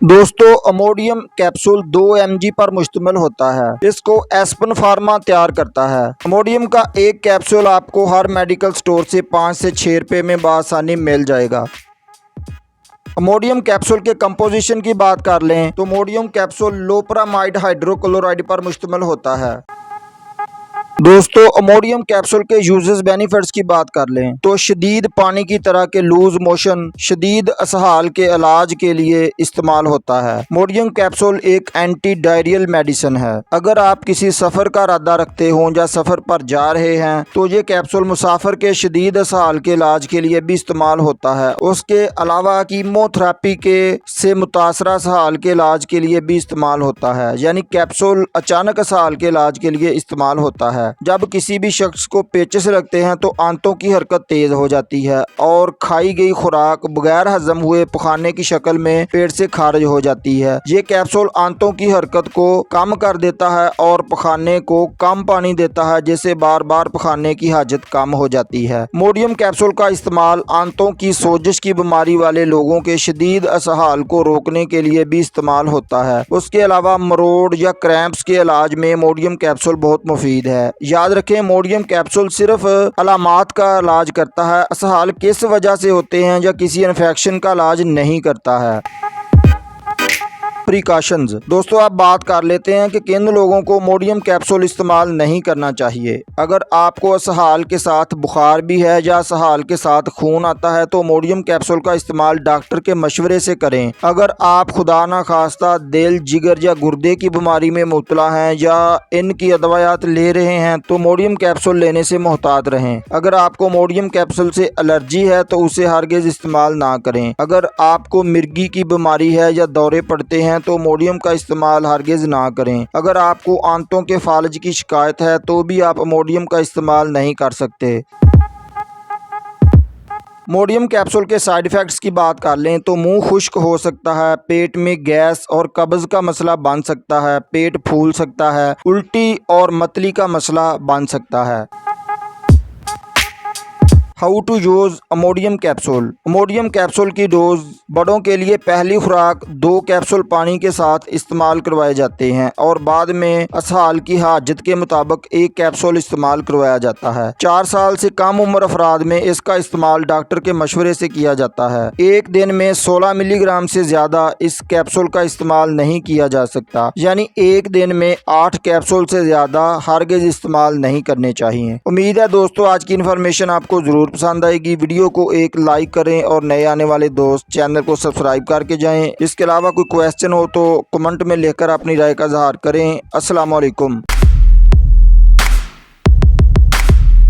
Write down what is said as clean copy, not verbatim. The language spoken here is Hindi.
दोस्तों अमोडियम कैप्सूल 2 mg पर मुश्तमिल होता है। इसको एस्पन फार्मा तैयार करता है। अमोडियम का एक कैप्सूल आपको हर मेडिकल स्टोर से 5 से 6 रुपये में बआसानी मिल जाएगा। अमोडियम कैप्सूल के कंपोजिशन की बात कर लें तो अमोडियम कैप्सूल लोपरामाइड हाइड्रोक्लोराइड पर मुश्तमिल होता है। दोस्तों अमोडियम कैप्सूल के यूजेस बेनिफिट्स की बात कर लें तो शदीद पानी की तरह के लूज मोशन, शदीद असहाल के इलाज के लिए इस्तेमाल होता है। अमोडियम कैप्सूल एक एंटी डायरियल मेडिसिन है। अगर आप किसी सफ़र का इरादा रखते हों या सफ़र पर जा रहे हैं तो ये कैप्सूल मुसाफिर के शदीद असहाल के इलाज के लिए भी इस्तेमाल होता है। उसके अलावा कीमोथेरेपी के से मुतासरा असहाल के इलाज के लिए भी इस्तेमाल होता है। यानी कैप्सूल अचानक असहाल के इलाज के लिए इस्तेमाल होता है। जब किसी भी शख्स को पेचिश लगते हैं तो आंतों की हरकत तेज हो जाती है और खाई गई खुराक बगैर हजम हुए पखाने की शक्ल में पेट से खारिज हो जाती है। ये कैप्सूल आंतों की हरकत को कम कर देता है और पखाने को कम पानी देता है, जिससे बार बार पखाने की हाजत कम हो जाती है। अमोडियम कैप्सूल का इस्तेमाल आंतों की सोजिश की बीमारी वाले लोगों के शदीद असहाल को रोकने के लिए भी इस्तेमाल होता है। उसके अलावा मरोड़ या क्रैम्प्स के इलाज में अमोडियम कैप्सूल बहुत मुफीद है। याद रखें अमोडियम कैप्सूल सिर्फ अलामात का इलाज करता है, असहाल किस वजह से होते हैं या किसी इन्फेक्शन का इलाज नहीं करता है। प्रिकॉशंस दोस्तों आप बात कर लेते हैं कि किन लोगों को अमोडियम कैप्सूल इस्तेमाल नहीं करना चाहिए। अगर आपको असहाल के साथ बुखार भी है या असहाल के साथ खून आता है तो अमोडियम कैप्सूल का इस्तेमाल डॉक्टर के मशवरे से करें। अगर आप खुदा ना खास्ता दिल, जिगर या गुर्दे की बीमारी में मुब्तला हैं या इनकी अदवायात ले रहे हैं तो अमोडियम कैप्सूल लेने से मोहतात रहें। अगर आपको अमोडियम कैप्सूल से एलर्जी है तो उसे हरगिज इस्तेमाल ना करें। अगर आपको मिर्गी की बीमारी है या दौरे पड़ते हैं तो अमोडियम का इस्तेमाल हरगिज ना करें। अगर आपको आंतों के फालज की शिकायत है तो भी आप अमोडियम का इस्तेमाल नहीं कर सकते। अमोडियम कैप्सूल के साइड इफ़ेक्ट्स की बात कर लें तो मुंह खुश्क हो सकता है, पेट में गैस और कब्ज़ का मसला बन सकता है, पेट फूल सकता है, उल्टी और मतली का मसला बन सकता है। How to use Imodium capsule. Imodium capsule की डोज बड़ों के लिए पहली खुराक 2 कैप्सूल पानी के साथ इस्तेमाल करवाए जाते हैं और बाद में असहाल की हाजत के मुताबिक 1 कैप्सूल इस्तेमाल करवाया जाता है। 4 साल से कम उम्र अफराद में इसका इस्तेमाल डॉक्टर के मशवरे से किया जाता है। एक दिन में 16 मिलीग्राम से ज़्यादा इस कैप्सूल का इस्तेमाल नहीं किया जा सकता, यानी एक दिन में 8 कैप्सूल से ज़्यादा हरगिज इस्तेमाल नहीं करने चाहिए। उम्मीद है दोस्तों आज की इन्फॉर्मेशन आपको ज़रूर पसंद आएगी। वीडियो को एक लाइक करें और नए आने वाले दोस्त चैनल को सब्सक्राइब करके जाएं। इसके अलावा कोई क्वेश्चन हो तो कमेंट में लिखकर अपनी राय का इज़हार करें। अस्सलाम वालेकुम।